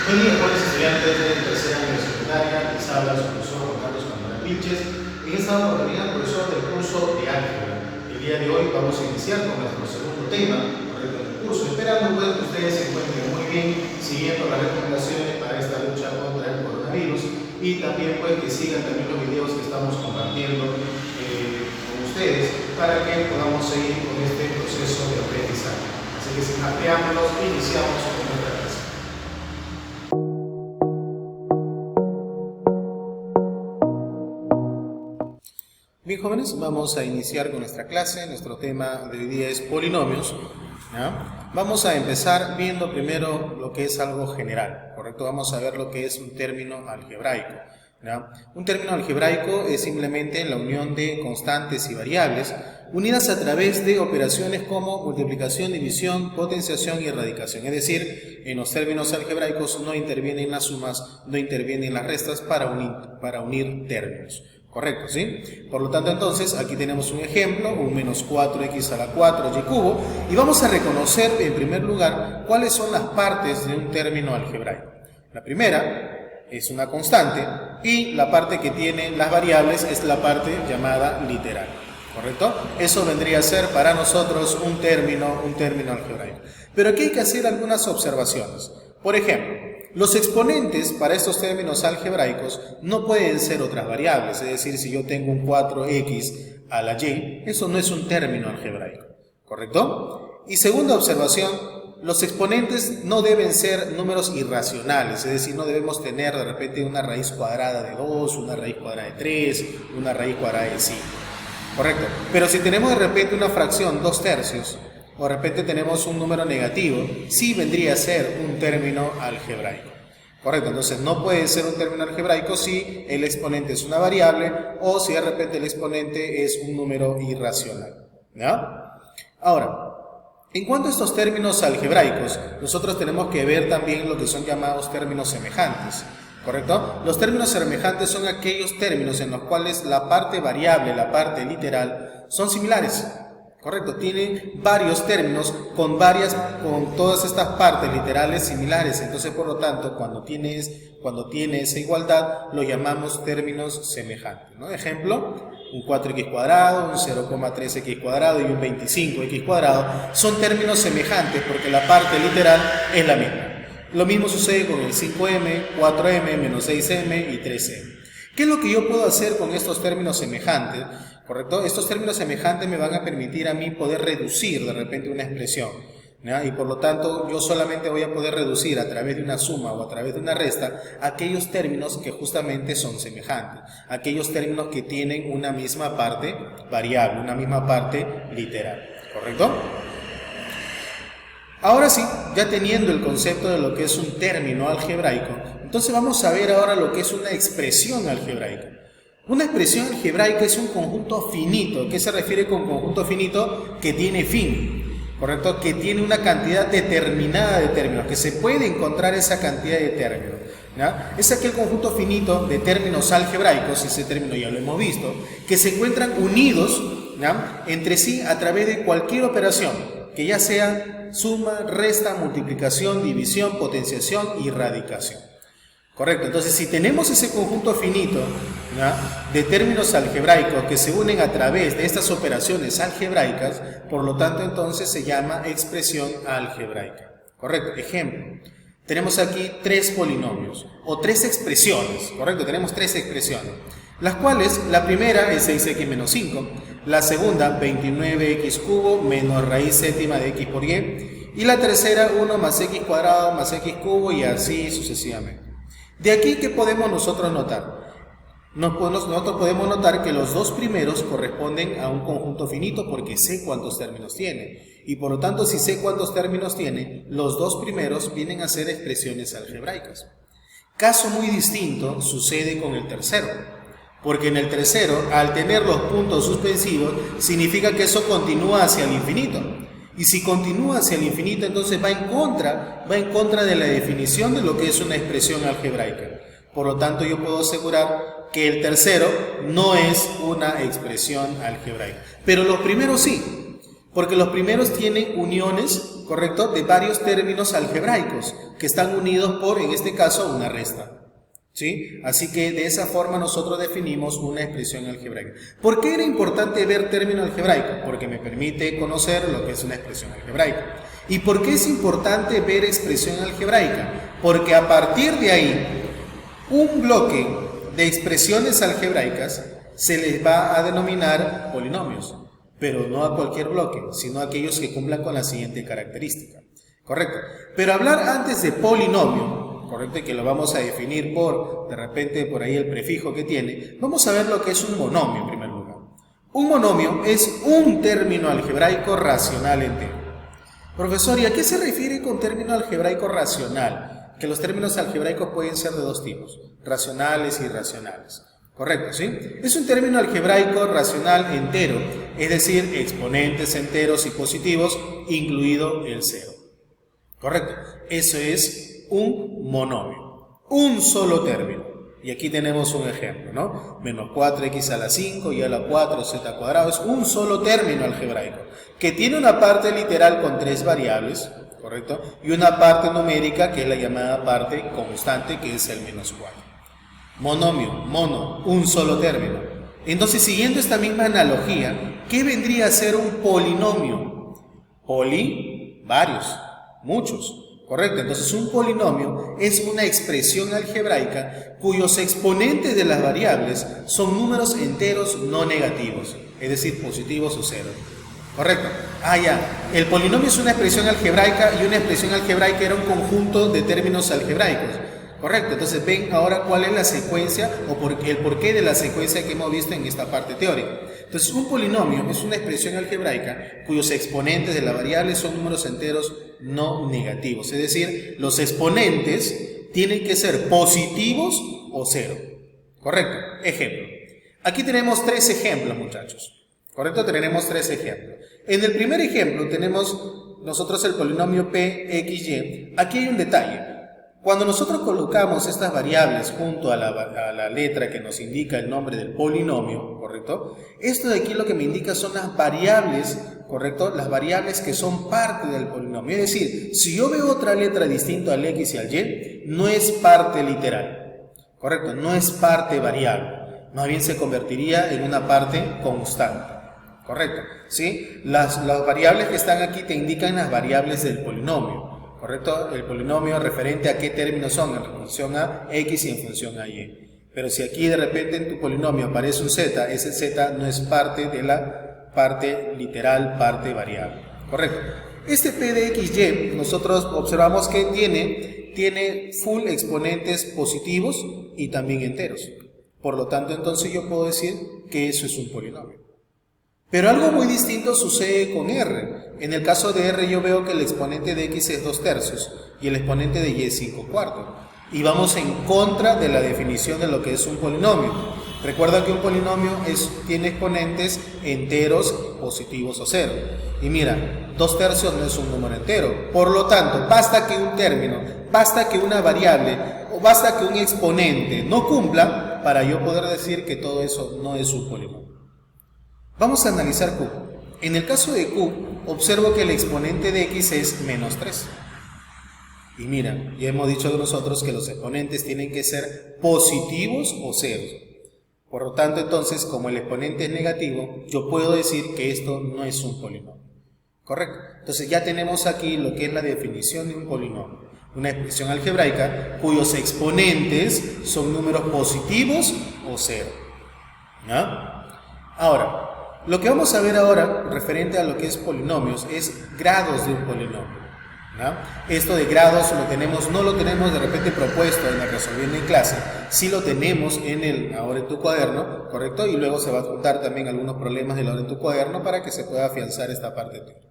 Buen día, jóvenes estudiantes del tercer año de secundaria. Les habla su profesor Juan Carlos Camarán Vilches. En esta oportunidad, profesor del curso de álgebra. El día de hoy vamos a iniciar con nuestro segundo tema del curso, esperando pues, que ustedes se encuentren muy bien siguiendo las recomendaciones para esta lucha contra el coronavirus y también pues, que sigan también los videos que estamos compartiendo con ustedes para que podamos seguir con este proceso de aprendizaje. Así que sin más preámbulos, iniciamos con nuestra clase. Bien, jóvenes, vamos a iniciar con nuestra clase. Nuestro tema de hoy día es polinomios. ¿Ya? Vamos a empezar viendo primero lo que es algo general, ¿correcto? Vamos a ver lo que es un término algebraico. ¿Ya? Un término algebraico es simplemente la unión de constantes y variables unidas a través de operaciones como multiplicación, división, potenciación y radicación. Es decir, en los términos algebraicos no intervienen las sumas, no intervienen las restas para unir términos. Correcto, ¿sí? Por lo tanto, entonces, aquí tenemos un ejemplo, un menos 4x a la 4y cubo, y vamos a reconocer, en primer lugar, cuáles son las partes de un término algebraico. La primera es una constante, y la parte que tiene las variables es la parte llamada literal. ¿Correcto? Eso vendría a ser para nosotros un término algebraico. Pero aquí hay que hacer algunas observaciones. Por ejemplo, los exponentes para estos términos algebraicos no pueden ser otras variables, es decir, si yo tengo un 4x a la y, eso no es un término algebraico, ¿correcto? Y segunda observación, los exponentes no deben ser números irracionales, es decir, no debemos tener de repente una raíz cuadrada de 2, una raíz cuadrada de 3, una raíz cuadrada de 5, ¿correcto? Pero si tenemos de repente una fracción 2/3, o de repente tenemos un número negativo, sí vendría a ser un término algebraico. Correcto, entonces no puede ser un término algebraico si el exponente es una variable o si de repente el exponente es un número irracional. ¿Ya? Ahora, en cuanto a estos términos algebraicos, nosotros tenemos que ver también lo que son llamados términos semejantes. ¿Correcto? Los términos semejantes son aquellos términos en los cuales la parte variable, la parte literal, son similares. Correcto, tiene varios términos con todas estas partes literales similares, entonces por lo tanto cuando tiene esa igualdad lo llamamos términos semejantes, ¿no? Ejemplo, un 4x cuadrado, un 0,3x cuadrado y un 25x cuadrado son términos semejantes porque la parte literal es la misma. Lo mismo sucede con el 5m, 4m, menos 6m y 3m. ¿Qué es lo que yo puedo hacer con estos términos semejantes? ¿Correcto? Estos términos semejantes me van a permitir a mí poder reducir de repente una expresión, ¿ya? Y por lo tanto yo solamente voy a poder reducir a través de una suma o a través de una resta aquellos términos que justamente son semejantes, aquellos términos que tienen una misma parte variable, una misma parte literal, ¿correcto? Ahora sí, ya teniendo el concepto de lo que es un término algebraico, entonces vamos a ver ahora lo que es una expresión algebraica. Una expresión algebraica es un conjunto finito. ¿Qué se refiere con conjunto finito? Que tiene fin, ¿correcto? Que tiene una cantidad determinada de términos, que se puede encontrar esa cantidad de términos, ¿ya? Es aquel conjunto finito de términos algebraicos, ese término ya lo hemos visto, que se encuentran unidos, ¿ya?, entre sí a través de cualquier operación, que ya sea suma, resta, multiplicación, división, potenciación y radicación. Correcto, entonces si tenemos ese conjunto finito, ¿ya?, de términos algebraicos que se unen a través de estas operaciones algebraicas, por lo tanto entonces se llama expresión algebraica. Correcto, ejemplo, tenemos aquí tres polinomios o tres expresiones, correcto, tenemos tres expresiones, las cuales la primera es 6x menos 5, la segunda 29x cubo menos raíz séptima de x por y, y la tercera 1 más x cuadrado más x cubo y así sucesivamente. De aquí, ¿qué podemos nosotros notar? Nosotros podemos notar que los dos primeros corresponden a un conjunto finito porque sé cuántos términos tiene. Y por lo tanto, si sé cuántos términos tiene, los dos primeros vienen a ser expresiones algebraicas. Caso muy distinto sucede con el tercero. Porque en el tercero, al tener los puntos suspensivos, significa que eso continúa hacia el infinito. Y si continúa hacia el infinito, entonces va en contra de la definición de lo que es una expresión algebraica. Por lo tanto, yo puedo asegurar que el tercero no es una expresión algebraica. Pero los primeros sí, porque los primeros tienen uniones correcto, de varios términos algebraicos que están unidos por, en este caso, una resta. ¿Sí? Así que de esa forma nosotros definimos una expresión algebraica. ¿Por qué era importante ver término algebraico? Porque me permite conocer lo que es una expresión algebraica. ¿Y por qué es importante ver expresión algebraica? Porque a partir de ahí, un bloque de expresiones algebraicas se les va a denominar polinomios, pero no a cualquier bloque, sino a aquellos que cumplan con la siguiente característica. ¿Correcto? Pero hablar antes de polinomio, correcto, y que lo vamos a definir por, de repente, por ahí el prefijo que tiene, vamos a ver lo que es un monomio en primer lugar. Un monomio es un término algebraico racional entero. Profesor, ¿y a qué se refiere con término algebraico racional? Que los términos algebraicos pueden ser de dos tipos, racionales y irracionales. Correcto, ¿sí? Es un término algebraico racional entero, es decir, exponentes enteros y positivos, incluido el cero. Correcto, eso es un monomio, un solo término. Y aquí tenemos un ejemplo, ¿no? Menos 4x a la 5 y a la 4z cuadrado es un solo término algebraico que tiene una parte literal con 3 variables, ¿correcto? Y una parte numérica que es la llamada parte constante, que es el menos 4. Monomio, mono, un solo término. Entonces, siguiendo esta misma analogía, ¿qué vendría a ser un polinomio? Poli, varios, muchos. Correcto, entonces un polinomio es una expresión algebraica cuyos exponentes de las variables son números enteros no negativos, es decir, positivos o cero. Correcto. Ya. El polinomio es una expresión algebraica y una expresión algebraica era un conjunto de términos algebraicos. Correcto, entonces ven ahora cuál es la secuencia o el porqué de la secuencia que hemos visto en esta parte teórica. Entonces un polinomio es una expresión algebraica cuyos exponentes de la variable son números enteros no negativos, es decir, los exponentes tienen que ser positivos o cero. Correcto, ejemplo. Aquí tenemos 3 ejemplos, muchachos. Correcto, tenemos 3 ejemplos. En el primer ejemplo tenemos nosotros el polinomio PXY. Aquí hay un detalle. Cuando nosotros colocamos estas variables junto a la letra que nos indica el nombre del polinomio, ¿correcto? Esto de aquí lo que me indica son las variables, ¿correcto? Las variables que son parte del polinomio. Es decir, si yo veo otra letra distinta al X y al Y, no es parte literal, ¿correcto? No es parte variable, más bien se convertiría en una parte constante, ¿correcto? ¿Sí? Las variables que están aquí te indican las variables del polinomio. ¿Correcto? El polinomio referente a qué términos son, en función a X y en función a Y. Pero si aquí de repente en tu polinomio aparece un Z, ese Z no es parte de la parte literal, parte variable. ¿Correcto? Este P de XY nosotros observamos que tiene full exponentes positivos y también enteros. Por lo tanto, entonces yo puedo decir que eso es un polinomio. Pero algo muy distinto sucede con R. En el caso de R yo veo que el exponente de X es 2/3 y el exponente de Y es 5/4. Y vamos en contra de la definición de lo que es un polinomio. Recuerda que un polinomio tiene exponentes enteros, positivos o cero. Y mira, 2/3 no es un número entero. Por lo tanto, basta que un término, basta que una variable o basta que un exponente no cumpla para yo poder decir que todo eso no es un polinomio. Vamos a analizar Q. En el caso de Q, observo que el exponente de X es menos 3. Y mira, ya hemos dicho nosotros que los exponentes tienen que ser positivos o ceros. Por lo tanto, entonces, como el exponente es negativo, yo puedo decir que esto no es un polinomio. ¿Correcto? Entonces ya tenemos aquí lo que es la definición de un polinomio. Una expresión algebraica cuyos exponentes son números positivos o cero. ¿No? Ahora, lo que vamos a ver ahora, referente a lo que es polinomios, es grados de un polinomio. ¿No? Esto de grados no lo tenemos de repente propuesto en la resolviendo en clase, sí lo tenemos ahora en tu cuaderno, ¿correcto? Y luego se va a juntar también algunos problemas de ahora en tu cuaderno para que se pueda afianzar esta parte teórica.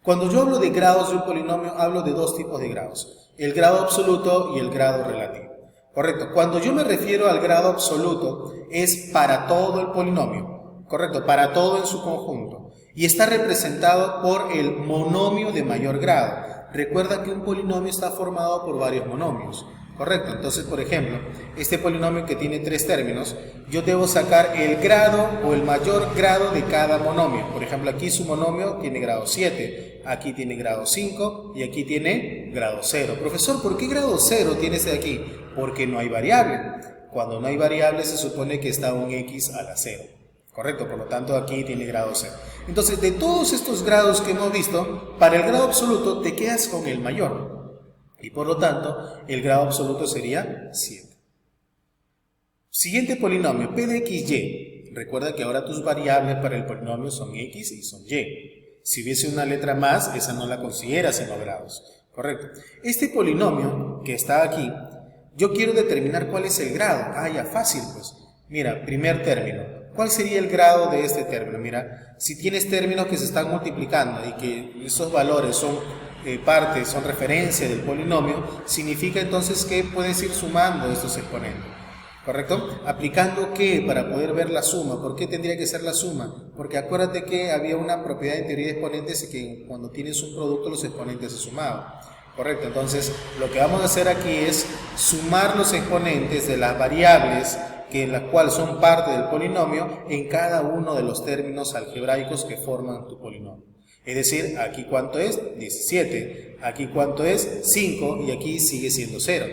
Cuando yo hablo de grados de un polinomio, hablo de 2 tipos de grados, el grado absoluto y el grado relativo. Correcto, cuando yo me refiero al grado absoluto, es para todo el polinomio. Correcto, para todo en su conjunto. Y está representado por el monomio de mayor grado. Recuerda que un polinomio está formado por varios monomios. Correcto, entonces por ejemplo, este polinomio que tiene 3 términos, yo debo sacar el grado o el mayor grado de cada monomio. Por ejemplo, aquí su monomio tiene grado 7, aquí tiene grado 5 y aquí tiene grado 0. Profesor, ¿por qué grado 0 tiene este de aquí? Porque no hay variable. Cuando no hay variable se supone que está un x a la 0. Correcto, por lo tanto aquí tiene grado 0. Entonces, de todos estos grados que hemos visto, para el grado absoluto te quedas con el mayor. Y por lo tanto, el grado absoluto sería 7. Siguiente polinomio, p de xy. Recuerda que ahora tus variables para el polinomio son x y son y. Si hubiese una letra más, esa no la consideras en los grados. Correcto. Este polinomio que está aquí, yo quiero determinar cuál es el grado. Ah, ya, fácil pues. Mira, primer término. ¿Cuál sería el grado de este término? Mira, si tienes términos que se están multiplicando y que esos valores son son referencia del polinomio, significa entonces que puedes ir sumando estos exponentes. ¿Correcto? Aplicando ¿qué? Para poder ver la suma. ¿Por qué tendría que ser la suma? Porque acuérdate que había una propiedad en teoría de exponentes y que cuando tienes un producto los exponentes se sumaban. Correcto, entonces lo que vamos a hacer aquí es sumar los exponentes de las variables que en las cuales son parte del polinomio en cada uno de los términos algebraicos que forman tu polinomio. Es decir, aquí cuánto es 17, aquí cuánto es 5 y aquí sigue siendo 0.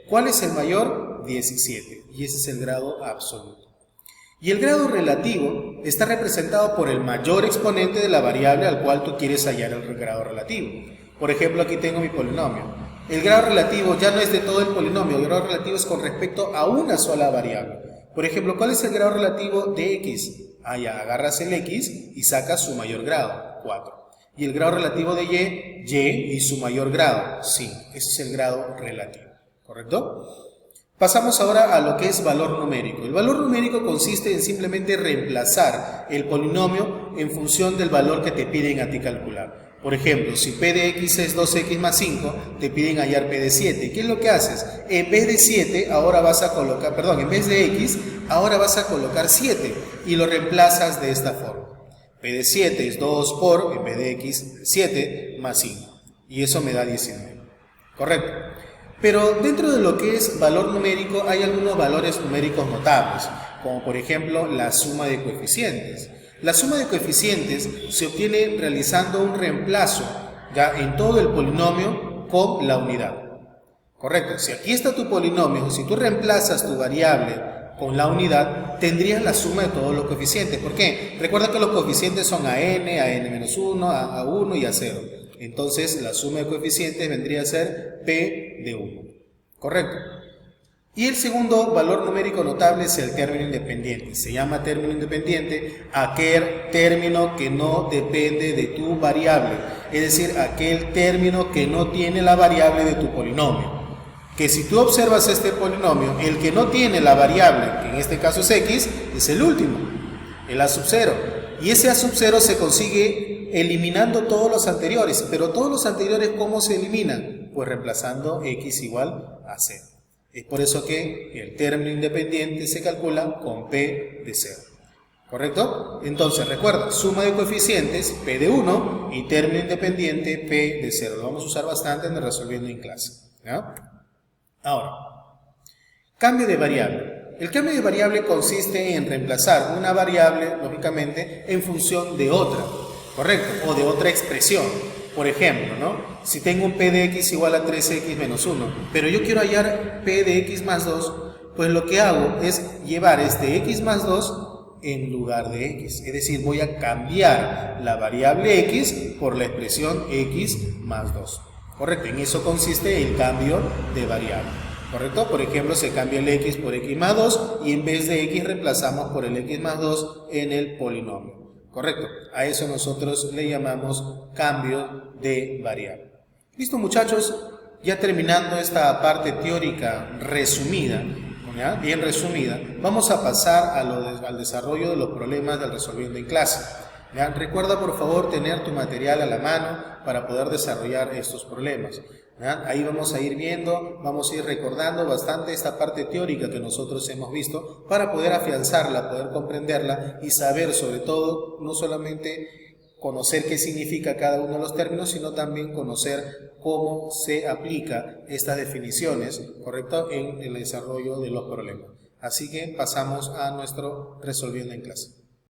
¿Cuál es el mayor? 17, y ese es el grado absoluto. Y el grado relativo está representado por el mayor exponente de la variable al cual tú quieres hallar el grado relativo. Por ejemplo, aquí tengo mi polinomio. El grado relativo ya no es de todo el polinomio, el grado relativo es con respecto a una sola variable. Por ejemplo, ¿cuál es el grado relativo de x? Ah, ya, agarras el x y sacas su mayor grado, 4. Y el grado relativo de y y su mayor grado, 5. Ese es el grado relativo, ¿correcto? Pasamos ahora a lo que es valor numérico. El valor numérico consiste en simplemente reemplazar el polinomio en función del valor que te piden a ti calcular. Por ejemplo, si p de x es 2x más 5, te piden hallar p de 7. ¿Qué es lo que haces? En vez de 7, ahora vas a colocar, en vez de x, ahora vas a colocar 7 y lo reemplazas de esta forma. P de 7 es 2 por, en vez de x, 7 más 5. Y eso me da 19. Correcto. Pero dentro de lo que es valor numérico hay algunos valores numéricos notables, como por ejemplo la suma de coeficientes. La suma de coeficientes se obtiene realizando un reemplazo ya en todo el polinomio con la unidad. Correcto. Si aquí está tu polinomio, si tú reemplazas tu variable con la unidad, tendrías la suma de todos los coeficientes. ¿Por qué? Recuerda que los coeficientes son a n-1, a 1 y a 0. Entonces, la suma de coeficientes vendría a ser p de 1. ¿Correcto? Y el segundo valor numérico notable es el término independiente. Se llama término independiente aquel término que no depende de tu variable. Es decir, aquel término que no tiene la variable de tu polinomio. Que si tú observas este polinomio, el que no tiene la variable, que en este caso es x, es el último, el a sub 0. Y ese a sub 0 se consigue eliminando todos los anteriores. Pero todos los anteriores, ¿cómo se eliminan? Pues reemplazando x igual a 0. Es por eso que el término independiente se calcula con p de 0. ¿Correcto? Entonces, recuerda, suma de coeficientes, p de 1, y término independiente, p de 0. Lo vamos a usar bastante en el resolviendo en clase. ¿Ya? Ahora, cambio de variable. El cambio de variable consiste en reemplazar una variable, lógicamente, en función de otra, ¿correcto? O de otra expresión. Por ejemplo, ¿no? Si tengo un p de x igual a 3x menos 1, pero yo quiero hallar p de x más 2, pues lo que hago es llevar este x más 2 en lugar de x. Es decir, voy a cambiar la variable x por la expresión x más 2. Correcto, en eso consiste el cambio de variable. ¿Correcto? Por ejemplo, se cambia el x por x más 2 y en vez de x reemplazamos por el x más 2 en el polinomio. ¿Correcto? A eso nosotros le llamamos cambio de variable. ¿Listo, muchachos? Ya terminando esta parte teórica resumida, ¿ya? Bien resumida, vamos a pasar al desarrollo de los problemas del resolviendo en clase. ¿Ya? Recuerda por favor tener tu material a la mano para poder desarrollar estos problemas. ¿Ya? Ahí vamos a ir viendo, vamos a ir recordando bastante esta parte teórica que nosotros hemos visto para poder afianzarla, poder comprenderla y saber sobre todo no solamente conocer qué significa cada uno de los términos, sino también conocer cómo se aplica estas definiciones, ¿correcto?, en el desarrollo de los problemas. Así que pasamos a nuestro resolviendo en clase.